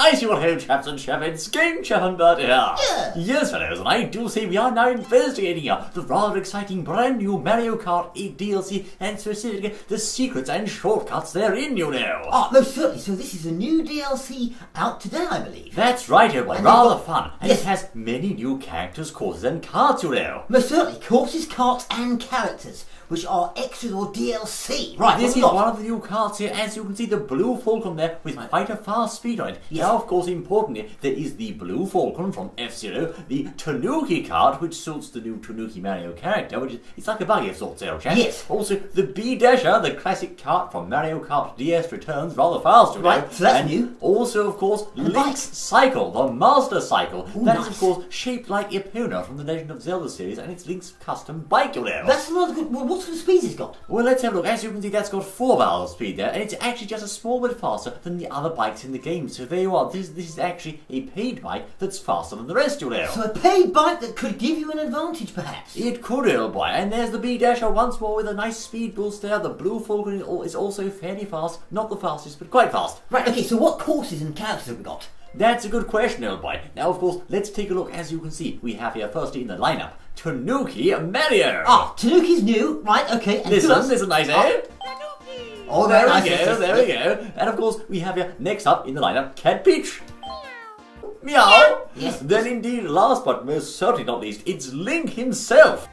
I see what home chaps and chappets, game chap and bird here. Yeah. Yes, fellows, and I do say we are now investigating the rather exciting brand new Mario Kart 8 DLC, and specifically the secrets and shortcuts therein, you know. Oh, most certainly. So this is a new DLC out today, I believe. That's right, everyone. Rather fun. And yes. It has many new characters, courses and carts, you know. Most certainly. Courses, carts and characters, which are extras or DLC. Right, this is one of the new carts here. As you can see, the Blue Falcon there with quite a fast speed on it. Yes. Now, of course, importantly, there is the Blue Falcon from F-Zero, the Tanuki cart, which suits the new Tanuki Mario character, which is it's like a buggy of sorts there, chap. Yes. Also, the B-Dasher, the classic cart from Mario Kart DS, returns rather fast, you know. Right, so that's and new. Also, of course, And Link's Cycle, the Master Cycle. Ooh, that is, nice. of course, shaped like Epona from the Legend of Zelda series, and it's Link's custom bike, you know. That's another good. Well, what sort of speed has it got? Well, let's have a look. As you can see, that's got 4 miles of speed there, and it's actually just a small bit faster than the other bikes in the game. So there you are. This is actually a paid bike that's faster than the rest, you know. So a paid bike that could give you an advantage, perhaps. It could, old boy. And there's the B-Dasher once more with a nice speed boost there. The Blue Falcon is also fairly fast. Not the fastest, but quite fast. Right, okay, so what courses and characters have we got? That's a good question, old boy. Now, of course, let's take a look. As you can see, we have here firstly in the lineup, Tanuki Mario. Ah, Tanuki's new. Right, okay. And Listen, nice, eh? Oh, there nice. we go, there we go. And of course, we have here next up in the lineup, Cat Peach. Meow. Yes. Then indeed, last but most certainly not least, it's Link himself.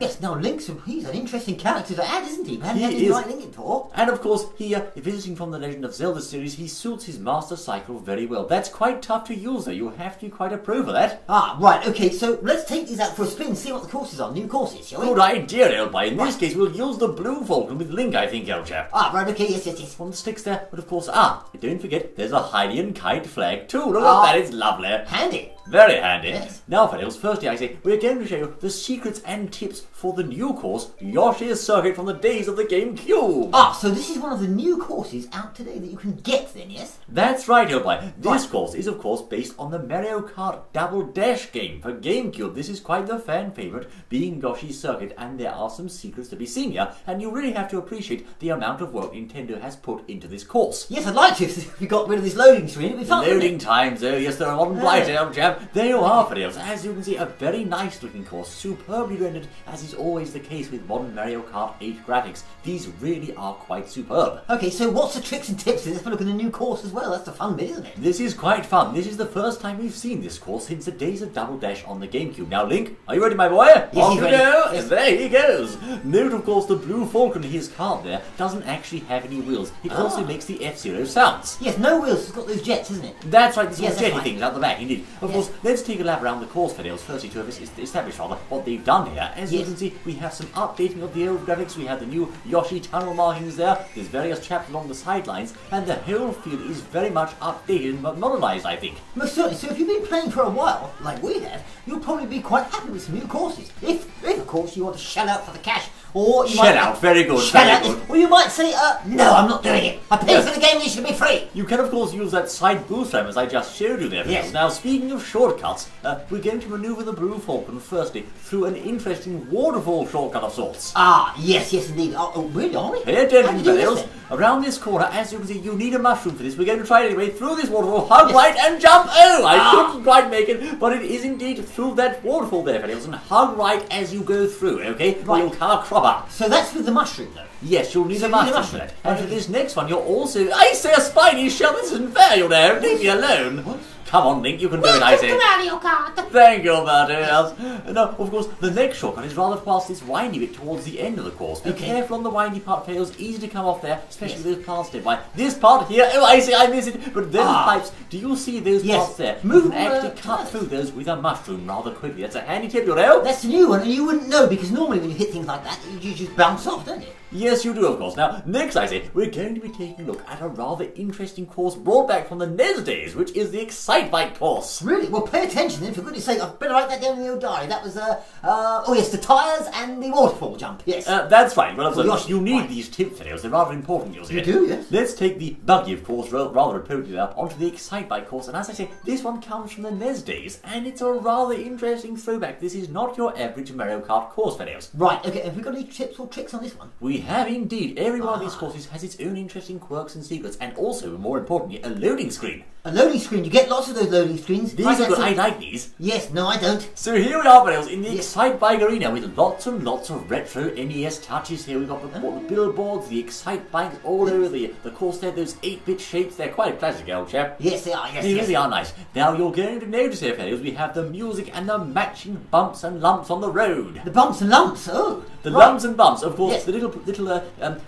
Yes, now Link's he's an interesting character to add, isn't he? We haven't had He him is. like Link before. And of course, here, visiting from the Legend of Zelda series, he suits his Master Cycle very well. That's quite tough to use, though. You have to quite approve of that. Ah, right, okay, so let's take these out for a spin and see what the courses are. New courses, shall we? Good idea, old boy. In this case, we'll use the Blue Falcon with Link, I think, old chap. Ah, right, okay, yes. On the sticks there, but of course, don't forget, there's a Hylian kite flag too. Look at that, it's lovely. Handy. Very handy. Yes. Now, fellows, firstly, I say, we're going to show you the secrets and tips for the new course, Yoshi's Circuit from the days of the GameCube. Ah, so this is one of the new courses out today that you can get then, yes? That's right, old boy. This course is, of course, based on the Mario Kart Double Dash game for GameCube. This is quite the fan favourite, being Yoshi's Circuit, and there are some secrets to be seen here, and you really have to appreciate the amount of work Nintendo has put into this course. Yes, I'd like to if we got rid of this loading screen. It'd be fun. Loading times, oh yes, there are one bright, old chap. There you are, fellows. As you can see, a very nice looking course, superbly rendered, as is always the case with modern Mario Kart 8 graphics. These really are quite superb. Okay, so what's the tricks and tips? Let's have a look at the new course as well. That's the fun bit, isn't it? This is quite fun. This is the first time we've seen this course since the days of Double Dash on the GameCube. Now, Link, are you ready, my boy? Yes, Off he's you ready. go. Yes. There he goes. Note, of course, the Blue Falcon, his cart there, doesn't actually have any wheels. It also makes the F-Zero sounds. Yes, no wheels. It's got those jets, isn't it? That's right, these Yes, little that's jetty right. things out the back, indeed. Of course, let's take a lap around the course, videos, firstly to establish what they've done here. As you can see, we have some updating of the old graphics. We have the new Yoshi tunnel markings there. There's various chaps along the sidelines, and the whole field is very much updated and modernized, I think. Most certainly. So if you've been playing for a while, like we have, you'll probably be quite happy with some new courses. If of course, you want to shell out for the cash. Or you Shell out, very good, Shell very out. good. Or you might say, no, I'm not doing it. I paid for the game and it should be free. You can, of course, use that side boost ramp as I just showed you there. Yes. Now, speaking of shortcuts, we're going to maneuver the Blue Falcon firstly through an interesting waterfall shortcut of sorts. Ah, yes, indeed. Oh, really, are we? Pay How attention, do you do this fellows. then? Around this corner, as you can see, you need a mushroom for this. We're going to try it anyway through this waterfall. Hug right and jump. Oh, I couldn't quite make it, but it is indeed through that waterfall there, fellows. And hug right as you go through, okay? Or Right. you'll car crop up. So that's with the mushroom, though. Yes, you'll need So a you need a mushroom for mushroom. that. And for this next one, you're also... I say a spiny shell. This isn't fair, you know. Leave me alone. What? Come on, Link, you can do it, I say. Mario Kart. Thank you, Martinez. Now, of course, the next shortcut is rather past this windy bit towards the end of the course. Be Okay. careful on the windy part, fellows. Easy to come off there, especially with those plants nearby. This part here, oh, I see, I miss it. But those pipes, do you see those Yes. parts there? Move you can them, actually cut tires. through those with a mushroom rather quickly. That's a handy tip, you know. That's a new one, and you wouldn't know because normally when you hit things like that, you just bounce off, don't you? Yes, you do, of course. Now, next, I say, we're going to be taking a look at a rather interesting course brought back from the NES days, which is the Excite Bike course. Really? Well, pay attention then, for goodness sake. I'd better write that down in your diary. That was, oh yes, the tyres and the waterfall jump, yes. That's right. Well, Well, Yoshi, you need right. these tip videos. They're rather important, you see. You do, yes. Let's take the buggy, of course, rather appropriately there, onto the Excite Bike course. And as I say, this one comes from the NES days, and it's a rather interesting throwback. This is not your average Mario Kart course videos. Right, okay, have we got any tips or tricks on this one? We have indeed. Every one of these courses has its own interesting quirks and secrets, and also, more importantly, a loading screen. A loading screen. You get lots of those loading screens. These are good. I like these. Yes, no, I don't. So here we are, Rails, in the Excite Bike Arena with lots and lots of retro NES touches. Here we've got the billboards, the Excite Bikes all over the course there. Those 8-bit shapes, they're quite classic, old chap. Yes, they are. Yes, they really are nice. Now you're going to notice here, fellows, we have the music and the matching bumps and lumps on the road. The bumps and lumps. Oh, the lumps and bumps. Of course, yes. the little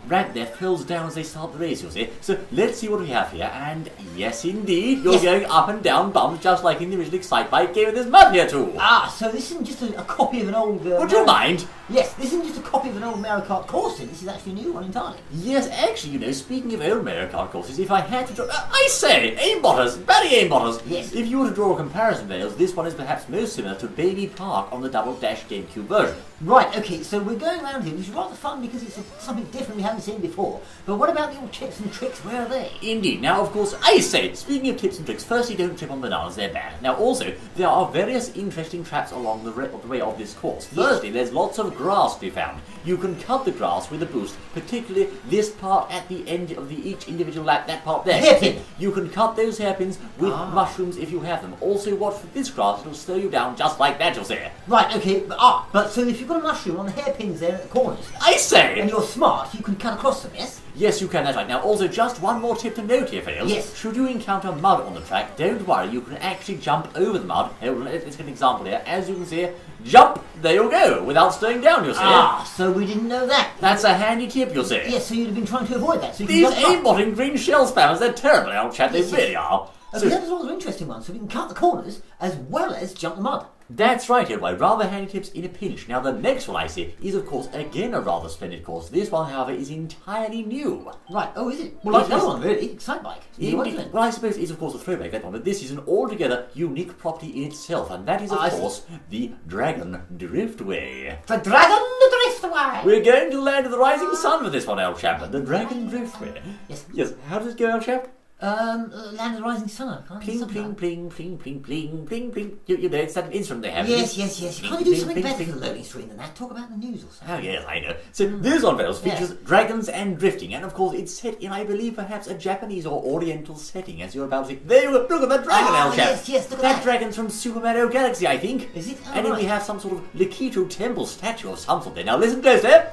ramp there fills down as they start the race. You'll see. So let's see what we have here. And yes, indeed, you're going up and down bumps just like in the original Excite Bike game. And there's mud here too. Ah, so this isn't just a copy of an old. Would you mind? Yes, this isn't just a copy of an old Mario Kart course. This is actually a new one entirely. Yes, actually, you know, speaking of old Mario Kart courses, if I had to draw, I say, aimbotters, Barry aimbotters. Yes. If you were to draw a comparison, Vales, this one is perhaps most similar to Baby Park on the Double Dash GameCube version. Right, okay, so we're going around here, which is rather fun because it's something different we haven't seen before. But what about the old tips and tricks? Where are they? Indeed. Now, of course, I say, speaking of tips and tricks, firstly, don't trip on bananas, they're bad. Now, also, there are various interesting traps along the way of this course. Firstly, there's lots of grass to be found. You can cut the grass with a boost, particularly this part at the end of each individual lap, that part there. Hairpin. You can cut those hairpins with mushrooms if you have them. Also, watch for this grass, it'll slow you down just like that, you'll see. Right, okay, but so if you've got a mushroom on the hairpins there at the corners, I say! and you're smart, you can cut across them, yes? Yes, you can, that's right. Now, also, just one more tip to note here, Fails. Yes. Should you encounter mud on the track, don't worry, you can actually jump over the mud. Let's get an example here. As you can see, jump, there you go, without slowing down, you'll see. Ah, so we didn't know that. That's a handy tip, you'll see. Yes, so you'd have been trying to avoid that. So you These can aimbotting green shell spammers, they're terrible, old chap, they really are. So that was another interesting one, so we can cut the corners as well as jump the mud. That's right, here, rather handy tips in a pinch. Now, the next one I see is, of course, again a rather splendid course. This one, however, is entirely new. Right, oh, is it? Well, like the other one, really. Excite Bike. Well, I suppose it's, of course, a throwback, that one, but this is an altogether unique property in itself, and that is, of course, the Dragon Driftway. The Dragon Driftway! We're going to land of the rising sun for this one, old chap. The Dragon Driftway. Yes. Yes, how does it go, old chap? Land of the Rising Sun. Pling, pling, pling, pling, pling, pling, pling, pling. You know, it's that instrument they have. Yes. Can't you do something better for the loading screen than that? Talk about the news or something. Oh, yes, I know. So, this one, fellows, features dragons and drifting, and of course, it's set in, I believe, perhaps a Japanese or Oriental setting, as you're about to see. There you go, look at that dragon, old chap. Yes, look at that. That dragon's from Super Mario Galaxy, I think. Is it? And then we have some sort of Lakitu temple statue of some sort there. Now, listen close there.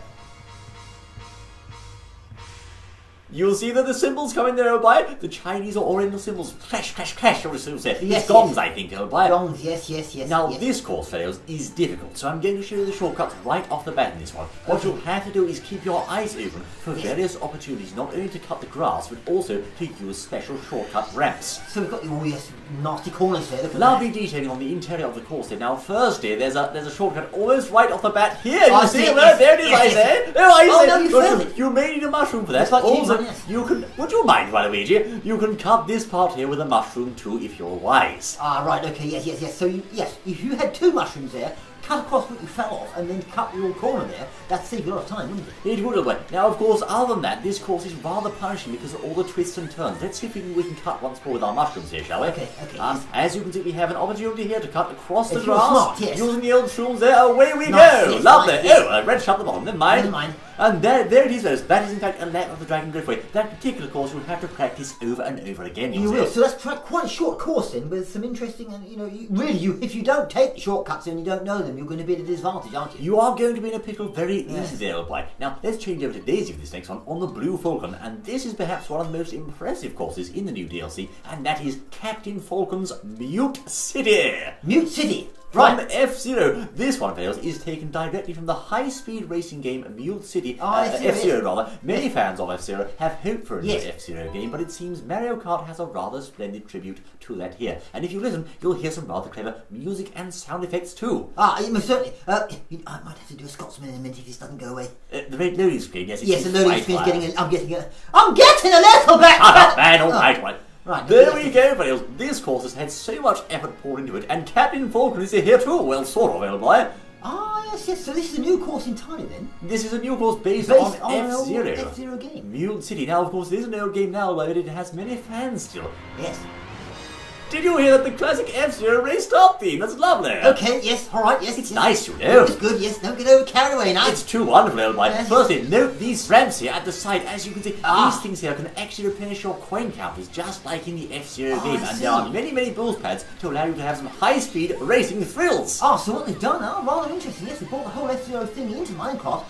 You'll see that the symbols coming there, old boy. The Chinese or Oriental symbols. Clash, clash, clash, you'll say. These gongs, I think, old boy. Gongs, yes. Now, this course, fellows, is difficult, so I'm going to show you the shortcuts right off the bat in this one. What you'll have to do is keep your eyes open for various opportunities, not only to cut the grass, but also to use special shortcut ramps. So we've got the nasty corners there. Lovely detailing on the interior of the course there. Now, firstly, there's a shortcut almost right off the bat here. You see it? There it is, I say. There I say. No, you found it. You may need a mushroom for that. It's like also, you can. Would you mind, Waluigi? You can cut this part here with a mushroom too, if you're wise. Ah, right. Okay. Yes. So if you had two mushrooms there, cut across what you fell off, and then cut the little corner there, that'd save you a lot of time, wouldn't it? It would have. Now, of course, other than that, this course is rather punishing because of all the twists and turns. Let's see if we can cut once more with our mushrooms here, shall we? Okay. As you can see, we have an opportunity here to cut across the If grass. you're smart, yes. Using the old shrooms there, away we Nice, go! yes, Lovely! nice, yes. Oh, I read shut the bottom, never mind. And there it is, those. That is, in fact, a lap of the Dragon Driftway. That particular course you'll have to practice over and over again. You will. So that's quite a short course then, with some interesting, and if you don't take the shortcuts and you don't know them, you're going to be at a disadvantage, aren't you? You are going to be in a pickle very easy there, old boy. Now, let's change over to Daisy for this next one, on the Blue Falcon, and this is perhaps one of the most impressive courses in the new DLC, and that is Captain Falcon's Mute City. Mute City. From F-Zero. This one, Fails, is taken directly from the high-speed racing game Mute City. F-Zero, rather. Many fans of F-Zero have hoped for a new F-Zero game, but it seems Mario Kart has a rather splendid tribute to that here. And if you listen, you'll hear some rather clever music and sound effects too. Most certainly. I might have to do a Scotsman in a minute if this doesn't go away. The red loading screen, yes. Yes, the loading screen's getting. I'm getting a little bit. Man, all right. Right, there we go, Fails. This course has had so much effort poured into it, and Captain Falcon is here too. Well, sort of, old boy. Yes. So this is a new course entirely then? This is a new course based on F-Zero. F-Zero game. Mute City. Now, of course, it is an old game now, but it has many fans still. Yes. Did you hear that the classic F-Zero race start theme? That's lovely. Okay, yes, alright, yes. It's nice, you know. It's good, yes. Don't get over carried away now. It's too wonderful, old boy. Yes. Firstly, note these ramps here at the side. As you can see, Ah. these things here can actually replenish your coin counters, just like in the F-Zero Oh, game. I And see. there are many, many boost pads to allow you to have some high-speed racing thrills. Oh, so what they've done, rather interesting. Yes, they brought the whole F-Zero thing into Minecraft.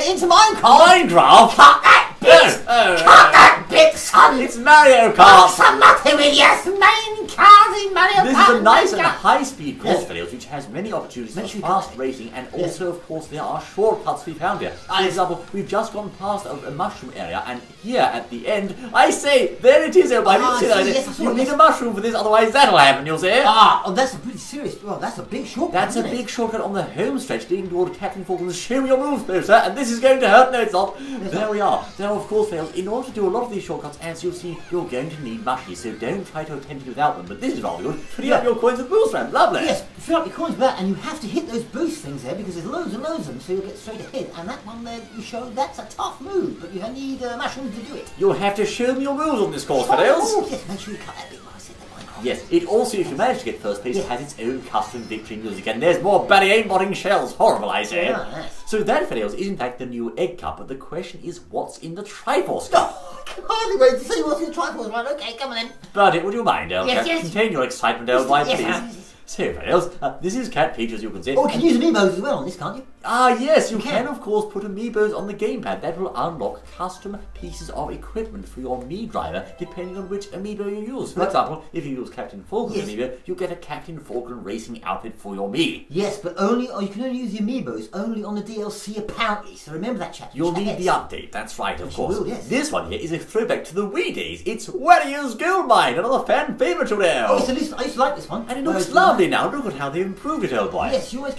Into Minecraft? Minecraft? Cut that bit! Oh, Cut that bit, son! it's Mario Cut Kart. some nothing with yes, main cars in Mario This Kart. is a nice and Mario Kart. high-speed course Yes. videos, which has many opportunities Make for sure you fast cut it. racing, and Yes. also, of course, there are shortcuts to be found here. For example, we've just gone past a mushroom area, and here at the end, I say, there it is, everybody. Ah, See I that? see, yes, I saw You it, need yes. a mushroom for this, otherwise that'll happen, you'll see. Oh, that's a pretty serious. Well, that's a big shortcut. That's a isn't it? big shortcut on the home stretch leading toward Captain Falcon's Show Me Your Moves poster, and this is going to hurt. No, it's not. There we are. Now, of course, fails. In order to do a lot of these shortcuts, as you'll see, you're going to need mushies, so don't try to attempt it without them. But this is rather good. Filling up your coins with boost ramp. Lovely. Yes, fill up your coins with that, and you have to hit those boost things there because there's loads and loads of them, so you'll get straight ahead. And that one there that you showed, that's a tough move, but you need mushrooms to do it. You'll have to show me your moves on this course, Oh, Fiddles. yes, make sure you cut that bit when I said that Minecraft. Yes, it also, if you manage to get first place, Yes. has its own custom victory music, and there's more Barry aimbotting shells. Horrible, I say. Yeah, yes. So that, Fiddles, is in fact the new egg cup, but the question is, what's in the Triforce cup? Oh, I can hardly wait to see what's in the Triforce. Right, okay, come on then. Bertie, would you mind, old Yes, cat? yes. Contain your excitement, old boy, Yes, please. yes. So, Fiddles, this is Cat Peach, as you can see. Oh, you can use amiibos as well on this, can't you? Ah, yes, you You can can. of course put amiibos on the gamepad. That will unlock custom pieces of equipment for your Mii driver, depending on which amiibo you use. For Right. example, if you use Captain Falcon Yes. amiibo, you get a Captain Falcon racing outfit for your Mii. Yes, but only, or you can only use the amiibos only on the DLC apparently, so remember that, chap. You'll need Yes. the update, that's right, of Yes, course. you will, yes. This one here is a throwback to the Wii days. It's Warrior's Gold Mine, another fan favourite to know. Oh, yes, I used to like this one. And it Where looks it's- lovely now. Look at how they improved it, old boy. Yes, you always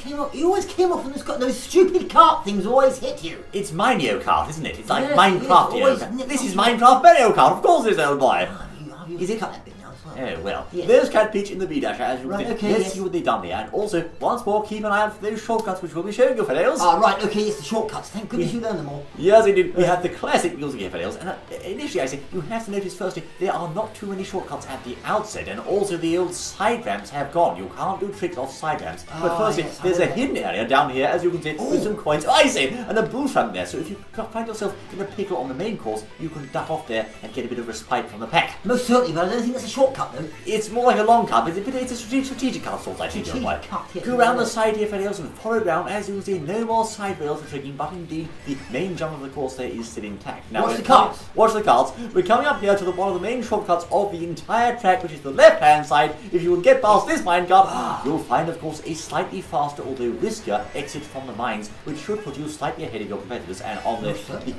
came off and it's got those stupid cart things always hit you. It's Mario Kart, isn't it? It's like Yes, Minecraft. it is, always Kart. nips This is off you. Minecraft Mario Kart, of course it is, old boy. Have you Is it- cut that bit now as well? Oh, well. Yes. There's Cat Peach in the B-Dasher, as you Right, can see. okay, Let's yes. see what they've done here. And also, once more, keep an eye out for those shortcuts which we'll be showing you, Fiddles. Ah, right, okay, it's the shortcuts. Thank goodness you learned them all. Yes, indeed. We have the classic music here, Fiddles. And initially, I say, you have to notice firstly, there are not too many shortcuts at the outset. And also, the old side ramps have gone. You can't do tricks off side ramps. But Ah, firstly, yes, I there's know a that. hidden area down here, as you can see, with Ooh. some coins. Oh, I see, and a boost ramp there. So if you find yourself in a pickle on the main course, you can duck off there and get a bit of respite from the pack. Most certainly, but I don't think that's a shortcut though. It's more like a long cut, but it's a strategic cut sort, I think. Strategic Right? cut, yes. Go around the side here, Fiddles, and follow round. As you can see, no more side rails for tricking, but indeed, the main jump of the course there is still intact. Now, Watch we're the coming- carts. Watch the carts. We're coming up here to one of the main shortcuts of the entire track, which is the left-hand side. If you can get past this minecart, you'll find, of course, a slightly faster, although riskier, exit from the mines, which should put you slightly ahead of your competitors. And on the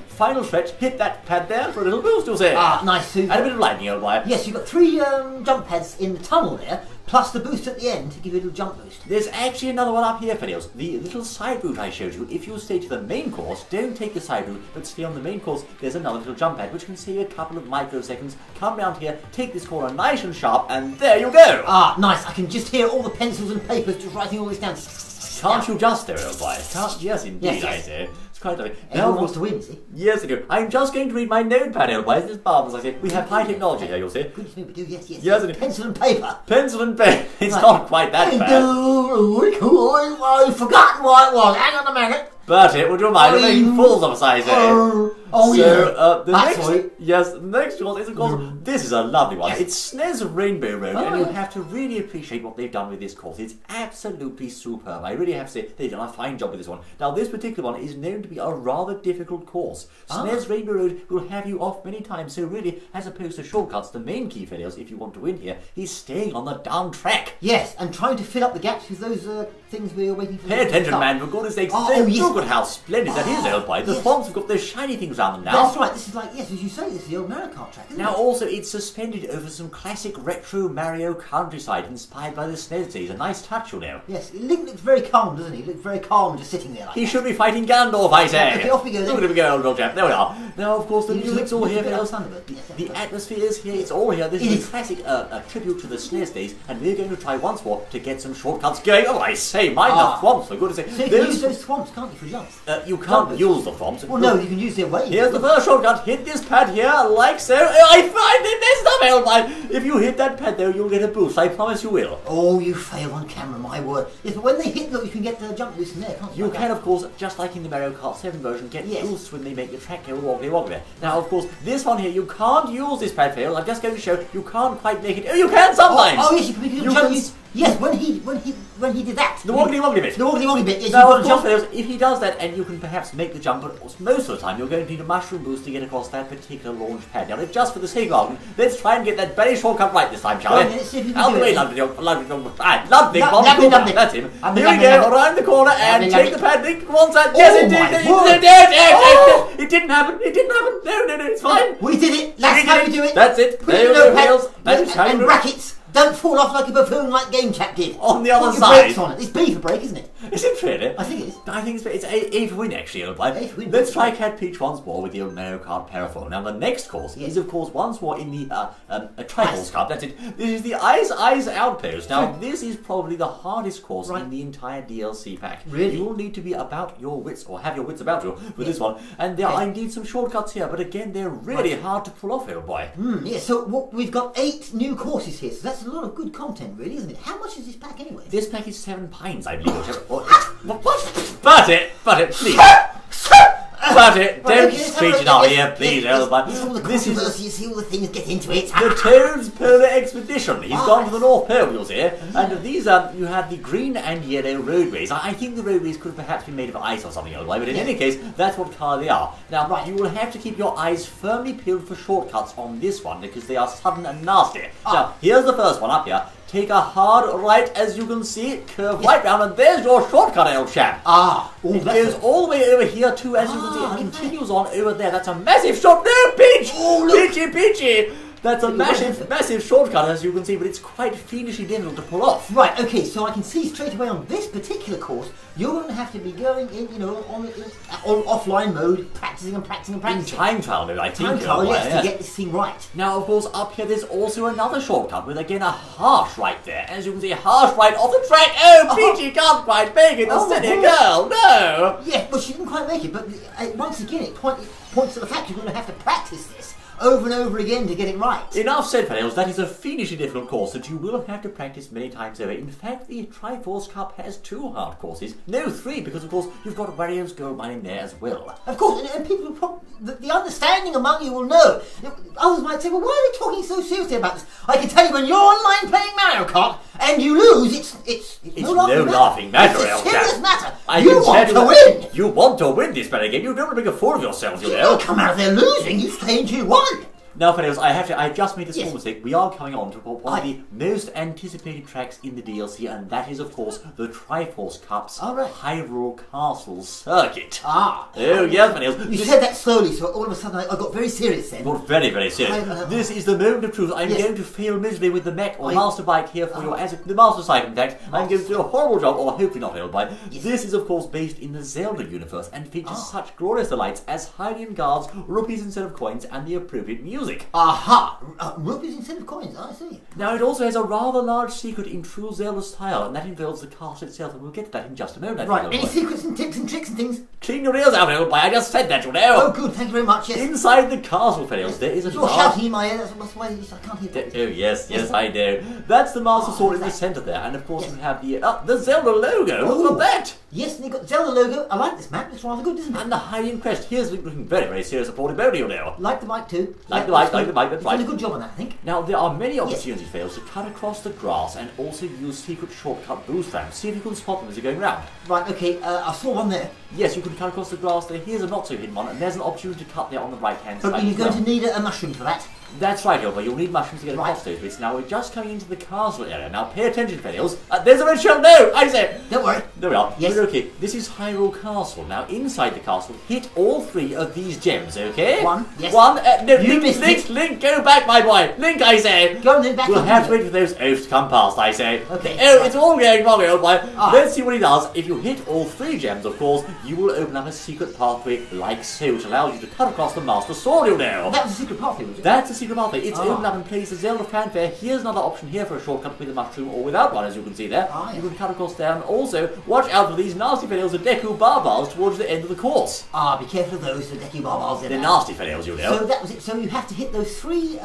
final stretch, hit that pad there for a little boost, you'll see. Ah, nice, super. And a bit of lightning, old boy. Yes, you've got 3 jump pads in the tunnel there, plus the boost at the end to give you a little jump boost. There's actually another one up here, Fiddles. The little side route I showed you, if you stay to the main course, don't take the side route, but stay on the main course, there's another little jump pad, which can save you a couple of microseconds. Come round here, take this corner nice and sharp, and there you go! Ah, nice. I can just hear all the pencils and papers just writing all this down. Can't you just, there, old boy? Can't, yes, indeed, Yes, yes. I say. It's quite lovely. Everyone Now, wants to win, see? yes, I do. I'm just going to read my notepad, old boy. This is marvellous, I say. We have high technology here, you'll see. Goodness me, we do, yes, yes. Yes, it is. Pencil and paper. Pencil and pen. It's Right. not quite that bad. I've forgotten what it was. Hang on a minute. Bertie, would you mind making fools of us, I say? Oh, So, yeah. the That's next, right. yes, the next one is, of course, this is a lovely one. Yes. It's SNES Rainbow Road, Oh, and you yeah. have to really appreciate what they've done with this course. It's absolutely superb. I really have to say, they've done a fine job with this one. Now, this particular one is known to be a rather difficult course. SNES Rainbow Road will have you off many times, so really, as opposed to shortcuts, the main key, Fiddles, if you want to win here, is staying on the down track. Yes, and trying to fill up the gaps with those things we're waiting for. Pay attention, man, for goodness sakes. Oh, yes. Look at how splendid that is, old boy. The yes. swamps have got those shiny things around them now. That's right, this is like, yes, as you say, this is the old Mario Kart track, isn't Now it? also it's suspended over some classic retro Mario countryside inspired by the SNES days. A nice touch, you know. Yes, Link looks very calm, doesn't he? He looks very calm just sitting there like He that. should be fighting Gandalf, I say. Okay, off we go then. Look at him go, old chap. There we are. Now, of course, the He music's all looks here. a bit Fellows. like Thunderbird. Yes, The yes. atmosphere is here. It's all here. This It is a is. classic a tribute to the SNES days, and we're going to try once more to get some shortcuts going. Oh, I say, mind the swamps, for goodness sake. So you can use those swamps, can't you, for jumps? You can't Jumpers. use the swamps. Well, no, you can use their waves. here's the first shortcut. Hit this pad here, like so. Oh, I find it messed up, Elby. If you hit that pad though, you'll get a boost. I promise you will. Oh, you fail on camera, my word. Yes, but when they hit though, you can get the jump boost in there, can't you? You can, of course, just like in the Mario Kart 7 version, get boosts when they make the track go wobbly wobbly. Now, of course, this one here, you can't use this pad fail. I'm just going to show you can't quite make it. Oh, you can sometimes. Oh yes, you can make it jump boost. Yes, when he did that. The wobbly wobbly bit. The wobbly wobbly bit. Yes, now, of course, if he does that, and you can perhaps make the jump, but most of the time you're going to need a mushroom boost to get across that particular launch pad. Now, just for the sake of argument, let's try and get that very shortcut right this time, shall we? Out the way, Ludwig. That's him. Here we go, around the corner, and take the pad. Think once that. Yes, it did. It didn't happen. It didn't happen. No, it's fine. We did it. That's how you do it. That's it. There you go, and brackets. Don't fall off like a buffoon like Game Chap did. On the other Put side. Brakes on it. It's B for break, isn't it? Is it really? I think it is. I think it's A for win, actually. A for win. Let's try Cat Peach once more with the Mario Kart Paraphone. Now, the next course is, of course, once more in the Triforce Cup. That's it. This is the Ice Outpost. Now, this is probably the hardest course in the entire DLC pack. Really? You will need to be about your wits, or have your wits about you with this one. And there are indeed some shortcuts here, but again, they're really hard to pull off, old boy. Yeah, so we've got 8 new courses here, so that's a lot of good content, really, isn't it? How much is this pack anyway? This pack is £7, I believe. What? But it, please. But it, don't screech it out here, please, Elba. This is you see all the things get into it. The Toad's Polar Expedition. He's gone to the North Pole, you'll see. And these you have the green and yellow roadways. I think the roadways could perhaps be made of ice or something, Elba, but in any case, that's what car they are. Now, you will have to keep your eyes firmly peeled for shortcuts on this one because they are sudden and nasty. Now, here's the first one up here. Take a hard right, as you can see, curve right round, and there's your shortcut, old chap. It goes all the way over here too, as you can see, and continues on over there. That's a massive short. No, Peach! Peachy! That's a massive shortcut, as you can see, but it's quite fiendishly difficult to pull off. Right, okay, so I can see straight away on this particular course, you're going to have to be going in, on offline mode, practicing. In time trial mode, I think. Time trial, yes, to get this thing right. Now, of course, up here there's also another shortcut with, again, a harsh right there. As you can see, harsh right off the track. Oh, Peachy can't quite make it, the steady girl, no! Yeah, well, she didn't quite make it, but once again, it points to the fact you're going to have to practice this over and over again to get it right. Enough said, fellows. That is a fiendishly difficult course that you will have to practice many times over. In fact, the Triforce Cup has 2 hard courses. No, 3, because of course you've got Wario's Gold Mine in there as well. Of course, and people the understanding among you will know. Others might say, well, why are they talking so seriously about this? I can tell you, when you're online playing Mario Kart and you lose, it's no laughing matter. It's a serious matter. You want to win. You want to win this better game. You don't want to make a fool of yourselves, you know. You come out there losing. You stay into 1. Now, fellows, I just made a small mistake. We are coming on to one of the most anticipated tracks in the DLC, and that is, of course, the Triforce Cup's Hyrule Castle circuit. Oh, yes, fellows. You said that slowly, so all of a sudden I got very serious then. Got very, very serious. This is the moment of truth. I'm going to fail miserably with the mech or master bike here for the master side, in fact. I'm going to do a horrible job, or hopefully not horrible bike. This is, of course, based in the Zelda universe and features such glorious delights as hiding guards, rupees instead of coins, and the appropriate music. Rupees instead of coins, I see. Now, it also has a rather large secret in true Zelda style, and that involves the castle itself, and we'll get to that in just a moment. Right, any secrets and tips and tricks and things? Clean your ears out, old boy, I just said that, you know. Oh, good, thank you very much, yes. Inside the castle, fellows, there is a... You're shouting in my ear, that's why I can't hear that. Oh, yes, I know. That's the Master Sword in the centre there, and of course you have the Zelda logo. Look at that! Yes, and you've got the Zelda logo. I like this map, it's rather good, isn't it? And the hiding crest. Here's looking very, very serious upon it, you know. Like the bike too. Like the bike, that's right. You've done a good job on that, I think. Now, there are many opportunities, fails, to cut across the grass and also use secret shortcut boost ramps. See if you can spot them as you're going round. Right, okay, I saw one there. Yes, you can cut across the grass there. Here's a not-so-hidden one, and there's an opportunity to cut there on the right-hand side. But you're going to need a mushroom for that. That's right, Elba. You'll need mushrooms to get across those bits. Now, we're just coming into the castle area. Now, pay attention, fellows. There's a red shell. No, I say. Don't worry. There we are. Yes. Okay, this is Hyrule Castle. Now, inside the castle, hit all 3 of these gems, okay? 1. Yes. 1. No, Link, go back, my boy. Link, I say. Go on, then, back. We'll have to wait for those oafs to come past, I say. Okay. Oh, it's all going wrong, old boy. Let's see what he does. If you hit all 3 gems, of course, you will open up a secret pathway like so, which allows you to cut across the Master Sword, you know. That was a secret pathway, was it? That's a secret pathway. It's opened up in place of Zelda fanfare. Here's another option here for a shortcut with a mushroom or without one, as you can see there. You can cut across there, and also watch out for these nasty fails of Deku Barbars towards the end of the course. Be careful of those, the Deku Barbars. They're nasty fails, you know. So that was it. So you have to hit those 3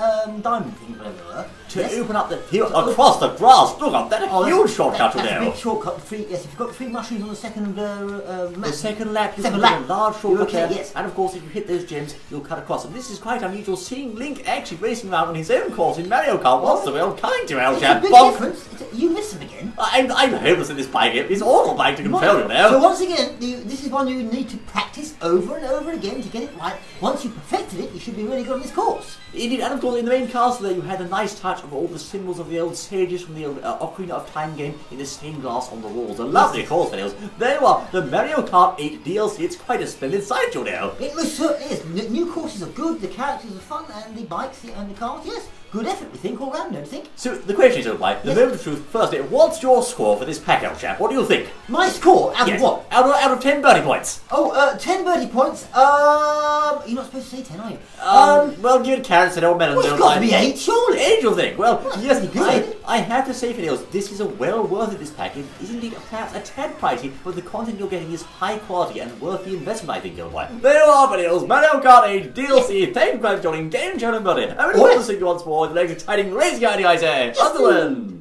diamond things, whatever they were, to open up the across the grass. Look up, that's a huge shortcut that's there. A big shortcut. Yes, if you've got 3 mushrooms on the second the second lap, you can get a large shortcut there. Yes. And of course, if you hit those gems, you'll cut across. And this is quite unusual, seeing Link actually racing around on his own course in Mario Kart. What's the world coming to, El Chap? It's a big difference. You missed him again. I'm hopeless at this bike. It's awful bike to control you now. So once again, this is one you need to practice over and over again to get it right. Once you've perfected it, you should be really good on this course. Indeed, and of course in the main castle there you had a nice touch of all the symbols of the old sages from the old Ocarina of Time game in the stained glass on the walls. A lovely course videos. There you are, the Mario Kart 8 DLC. It's quite a splendid sight, you know. It certainly is. New courses are good, the characters are fun, and the bikes and the cars, yes. Good effort, we think, all round, don't you think? So, the question is, Old the moment of truth, firstly, what's your score for this pack, El Chap? What do you think? My score? Out of what? Out of 10 birdie points. 10 birdie points? You're not supposed to say 10, are you? Well, give it carrots and old melons. Well, it's got to be 8, surely. 8, you think? Well, yes, good. I have to say, Fideos, this is a well worth it, this pack. It is indeed perhaps a tad pricey, but the content you're getting is high quality and worth the investment, I think, you'll buy. There you are, Fideos, Mario Kart 8 DLC. Thank you for joining Game Channel Buddy. I would hope to see you once more with the next exciting racing idea, I say. Underland.